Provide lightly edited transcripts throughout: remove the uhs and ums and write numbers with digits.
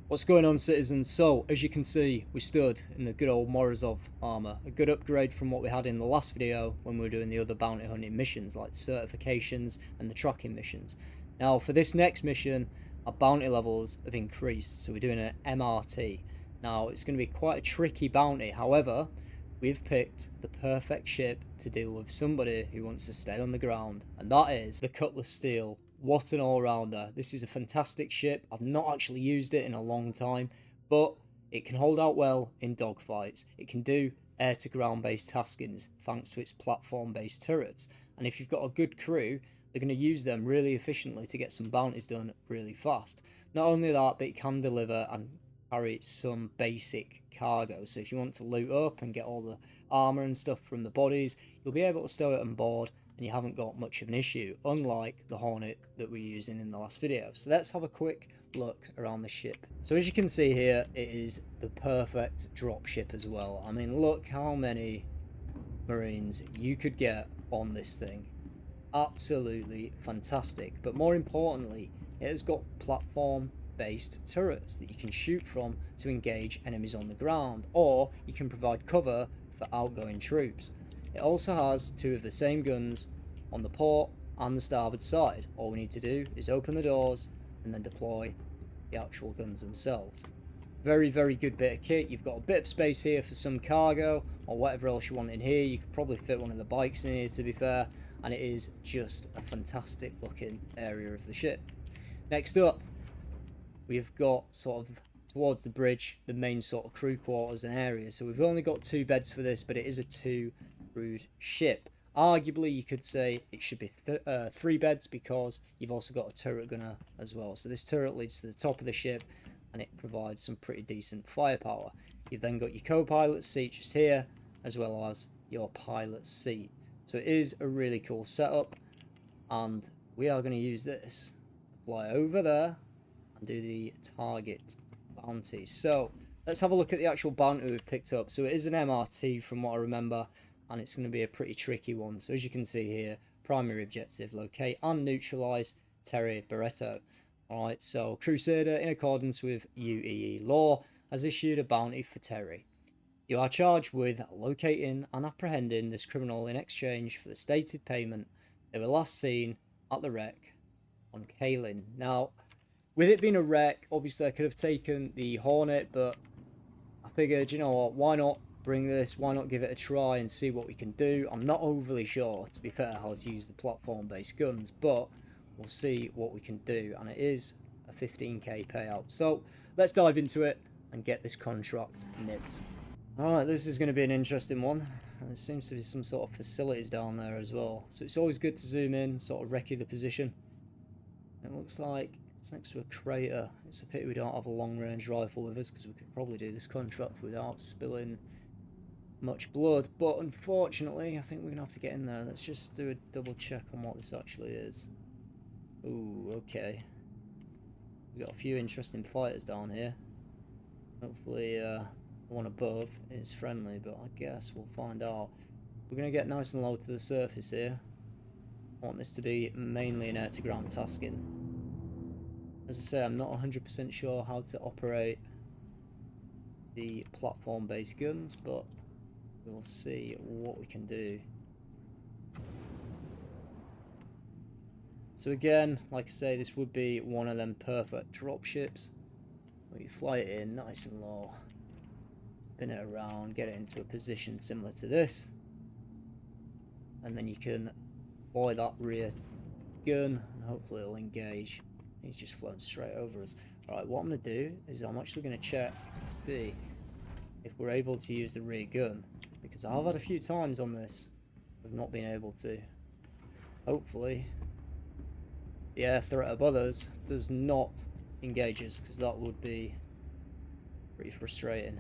What's going on, citizens? So, as you can see, we stood in the good old Morozov armor, a good upgrade from what we had in the last video when we were doing the other bounty hunting missions like certifications and the tracking missions. Now, for this next mission, our bounty levels have increased, so we're doing an MRT. Now, it's going to be quite a tricky bounty, however, we've picked the perfect ship to deal with somebody who wants to stay on the ground, and that is the Cutlass Steel. What an all-rounder. This is a fantastic ship. I've not actually used it in a long time, but it can hold out well in dogfights. It can do air-to-ground based taskings thanks to its platform-based turrets. And if you've got a good crew, they're going to use them really efficiently to get some bounties done really fast. Not only that, but it can deliver and carry some basic cargo. So if you want to loot up and get all the armor and stuff from the bodies, you'll be able to stow it on board and you haven't got much of an issue, unlike the Hornet that we're using in the last video. So let's have a quick look around the ship. So as you can see here, it is the perfect drop ship as well. I mean, look how many Marines you could get on this thing. Absolutely fantastic. But more importantly, it has got platform based turrets that you can shoot from to engage enemies on the ground, or you can provide cover for outgoing troops. It also has two of the same guns on the port and the starboard side. All we need to do is open the doors and then deploy the actual guns themselves. Very, very good bit of kit. You've got a bit of space here for some cargo or whatever else you want in here. You could probably fit one of the bikes in here, to be fair, and it is just a fantastic looking area of the ship. Next up, we've got sort of towards the bridge, the main sort of crew quarters and area. So we've only got 2 beds for this, but it is a 2 crewed ship. Arguably, you could say it should be 3 beds because you've also got a turret gunner as well. So this turret leads to the top of the ship and it provides some pretty decent firepower. You've then got your co-pilot's seat just here, as well as your pilot's seat. So it is a really cool setup, and we are going to use this to fly over there and do the target bounty. So let's have a look at the actual bounty we've picked up. So it is an MRT from what I remember, and it's going to be a pretty tricky one. So as you can see here, primary objective, locate and neutralize Terry Barreto. Alright, so Crusader, in accordance with UEE law, has issued a bounty for Terry. You are charged with locating and apprehending this criminal in exchange for the stated payment. They were last seen at the wreck on Kalin. Now, with it being a wreck, obviously I could have taken the Hornet, but I figured, you know what, why not bring this, why not give it a try and see what we can do. I'm not overly sure, to be fair, how to use the platform-based guns, but we'll see what we can do, and it is a 15k payout. So let's dive into it and get this contract nipped. Alright, this is going to be an interesting one. There seems to be some sort of facilities down there as well, so it's always good to zoom in, sort of recce the position. It looks like it's next to a crater. It's a pity we don't have a long-range rifle with us, because we could probably do this contract without spilling much blood, but unfortunately I think we're going to have to get in there. Let's just do a double check on what this actually is. Ooh, okay. We've got a few interesting fighters down here. Hopefully the one above is friendly, but I guess we'll find out. We're going to get nice and low to the surface here. I want this to be mainly an air-to-ground tasking. As I say, I'm not 100% sure how to operate the platform-based guns, but we'll see what we can do. So again, like I say, this would be one of them perfect drop ships. We fly it in nice and low, spin it around, get it into a position similar to this, and then you can deploy that rear gun and hopefully it'll engage. He's just flown straight over us. Alright, what I'm going to do is I'm actually going to check to see if we're able to use the rear gun, because I've had a few times on this we've not been able to. Hopefully the air threat above us does not engage us, because that would be pretty frustrating.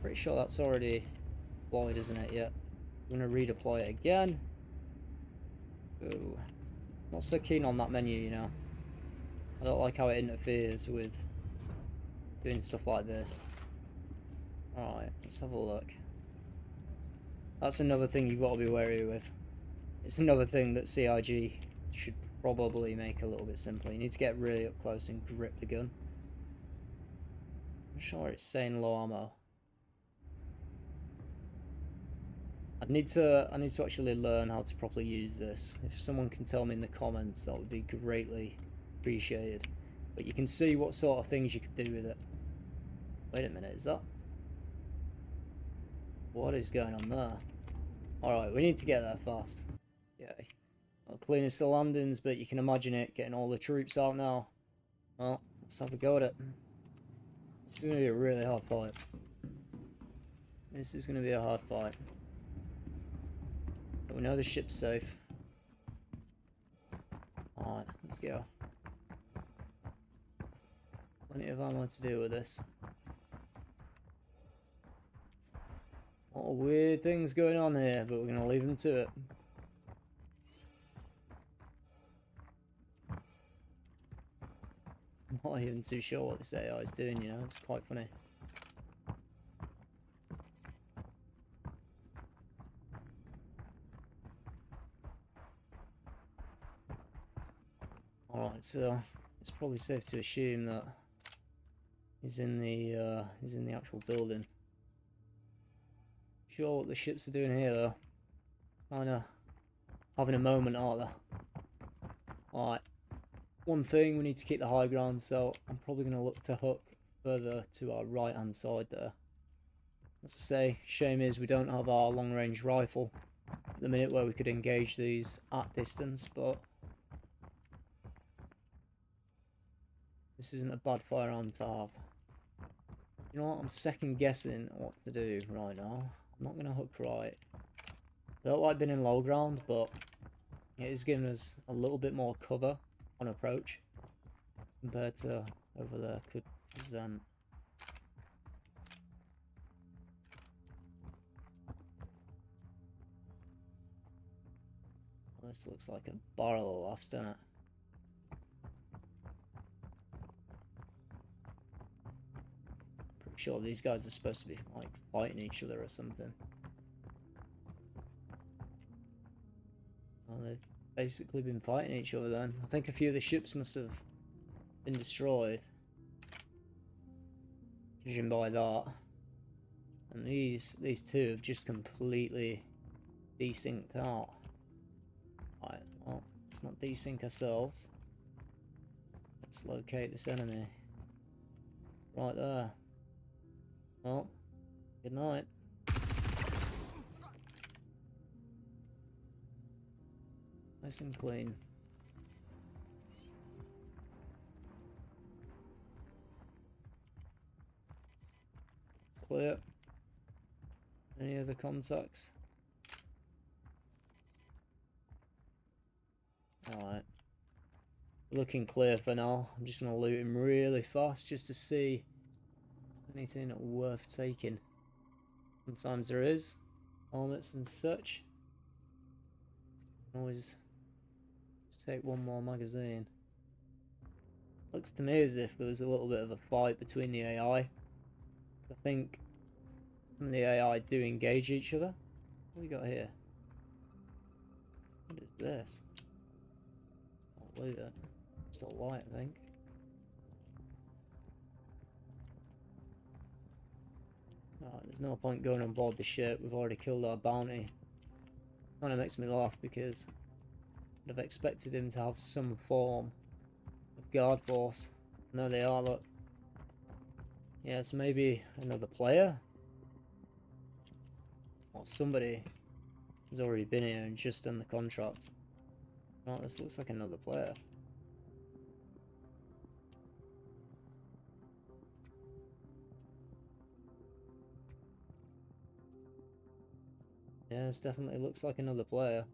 Pretty sure that's already deployed, isn't it, yet? I'm going to redeploy it again. Ooh. Not so keen on that menu, you know. I don't like how it interferes with doing stuff like this. Alright, let's have a look. That's another thing you've got to be wary with. It's another thing that CIG should probably make a little bit simpler. You need to get really up close and grip the gun. I'm sure it's saying low ammo. I need to actually learn how to properly use this. If someone can tell me in the comments, that would be greatly appreciated. But you can see what sort of things you could do with it. Wait a minute, is that... What is going on there? Alright, we need to get there fast. Yeah. Well, cleanest the landings, but you can imagine it, getting all the troops out now. Well, let's have a go at it. This is going to be a really hard fight. This is going to be a hard fight. But we know the ship's safe. Alright, let's go. Plenty of ammo to deal with this. A lot of weird things going on here, but we're going to leave them to it. I'm not even too sure what this AI is doing, you know, it's quite funny. Alright, so it's probably safe to assume that he's in the actual building. Sure what the ships are doing here though. Kinda having a moment, aren't they? Alright. One thing, we need to keep the high ground, so I'm probably going to look to hook further to our right hand side there. As I say, shame is we don't have our long range rifle at the minute where we could engage these at distance, but this isn't a bad firearm to have. You know what, I'm second guessing what to do right now. I'm not going to hook right. I don't like being in low ground, but it is giving us a little bit more cover on approach compared to over there could present. Well, this looks like a barrel of laughs, doesn't it? Pretty sure these guys are supposed to be like fighting each other or something. Well, they've basically been fighting each other then. I think a few of the ships must have been destroyed, judging by that. And these two have just completely desynced out. Right, well, let's not desync ourselves. Let's locate this enemy. Right there. Well, good night. Nice and clean. Clear. Any other contacts? Alright. Looking clear for now. I'm just going to loot him really fast just to see anything worth taking. Sometimes there is. Helmets and such. Can always just take one more magazine. Looks to me as if there was a little bit of a fight between the AI. I think some of the AI do engage each other. What do we got here? What is this? I'll loot it. Just a light, I think. Alright, there's no point going on board the ship. We've already killed our bounty. Kind of makes me laugh because I'd have expected him to have some form of guard force. No, they are, look. Yes, maybe another player? Or somebody has already been here and just done the contract. Oh, this looks like another player. Yeah, this definitely looks like another player.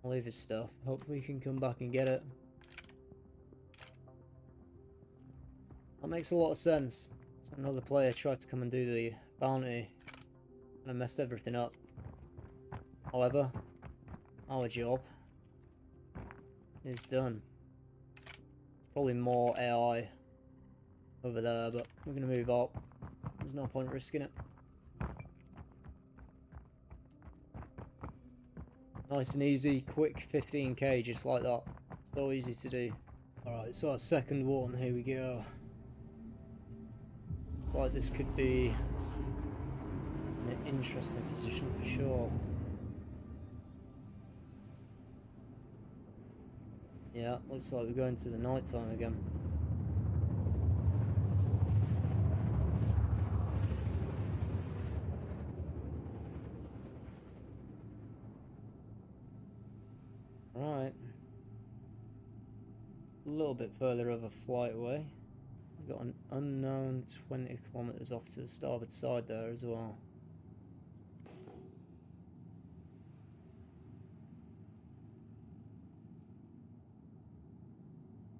I'll leave his stuff. Hopefully he can come back and get it. That makes a lot of sense. So another player tried to come and do the bounty and I messed everything up. However, our job is done. Probably more AI over there, but we're going to move up. There's no point risking it. Nice and easy, quick 15k just like that. So easy to do. Alright, so our second one, here we go. Like this could be an interesting position for sure. Yeah, looks like we're going to the night time again. Right. A little bit further of a flight away. We've got an unknown 20 kilometers off to the starboard side there as well.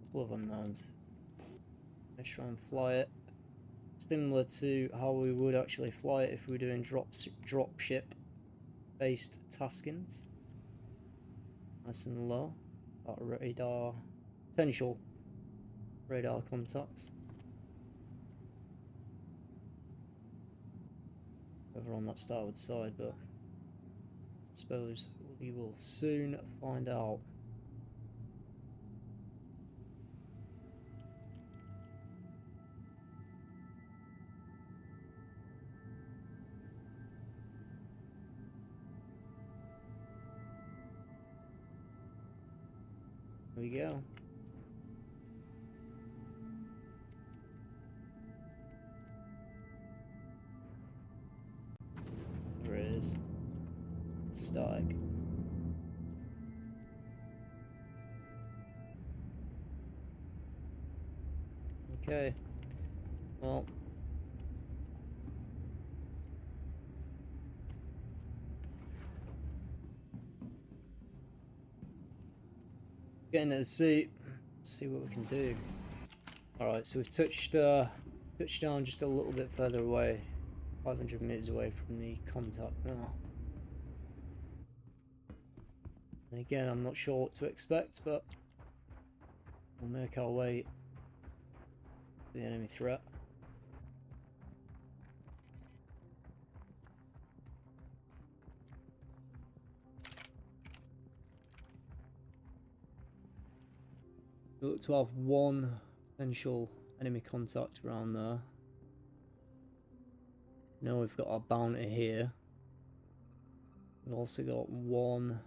Couple of unknowns. Let's try and fly it similar to how we would actually fly it if we were doing drop ship based taskings. Nice and low. Got radar, potential radar contacts. Over on that starboard side, but I suppose we will soon find out. There we go. There it is. Static. Okay. Well. Getting to the seat. Let's see what we can do. Alright, so we've touched down just a little bit further away. 500 meters away from the contact now. And again, I'm not sure what to expect, but we'll make our way to the enemy threat. We look to have one potential enemy contact around there. Now we've got our bounty here. We've also got 1,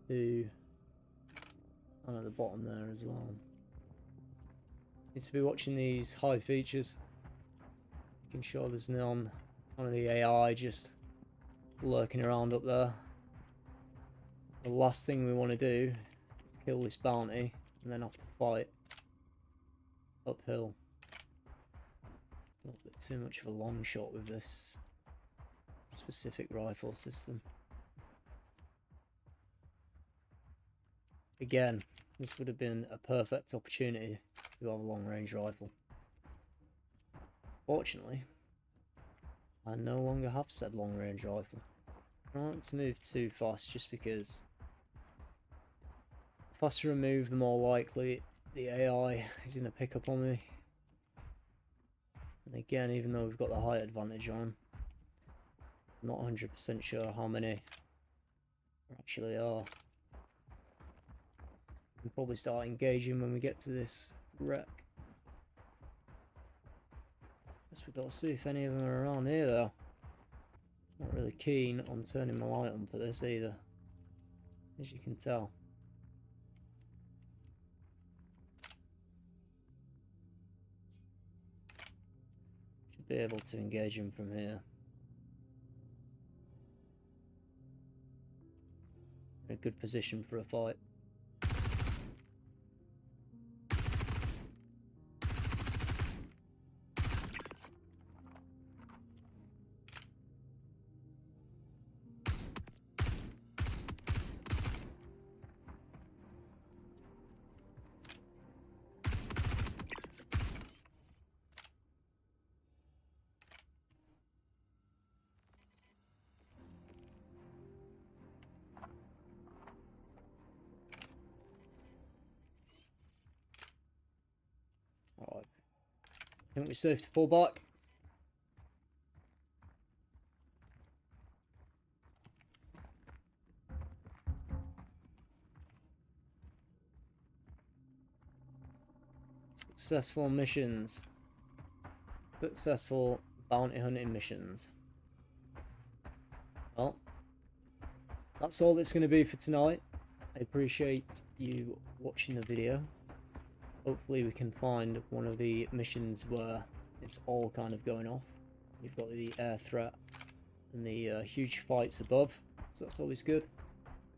2, and at the bottom there as well. Need to be watching these high features, making sure there's none of the AI just lurking around up there. The last thing we want to do is kill this bounty and then have to fight uphill. A little bit too much of a long shot with this specific rifle system. Again, this would have been a perfect opportunity to have a long range rifle. Fortunately, I no longer have said long range rifle. I don't want to move too fast just because the faster I move, the more likely the AI is going to pick up on me. And again, even though we've got the height advantage on, I'm not 100% sure how many there actually are. We'll probably start engaging when we get to this wreck. Guess we've got to see if any of them are around here though. Not really keen on turning my light on for this either, as you can tell. Should be able to engage him from here. In a good position for a fight. Alright. I think we're safe to pull back. Successful missions. Successful bounty hunting missions. Well, that's all it's going to be for tonight. I appreciate you watching the video. Hopefully we can find one of the missions where it's all kind of going off. You've got the air threat and the huge fights above, so that's always good.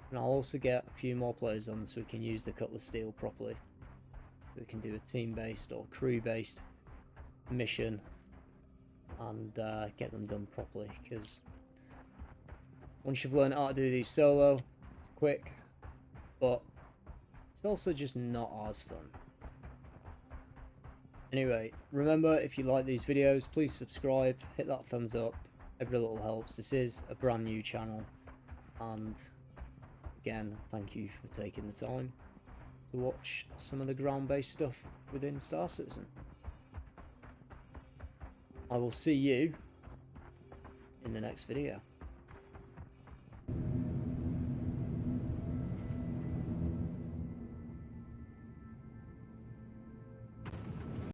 And I'll also get a few more players on so we can use the cutlass steel properly. So we can do a team-based or crew-based mission and get them done properly, because once you've learned how to do these solo, it's quick, but it's also just not as fun. Anyway, remember, if you like these videos, please subscribe, hit that thumbs up, every little helps. This is a brand new channel, and again, thank you for taking the time to watch some of the ground-based stuff within Star Citizen. I will see you in the next video.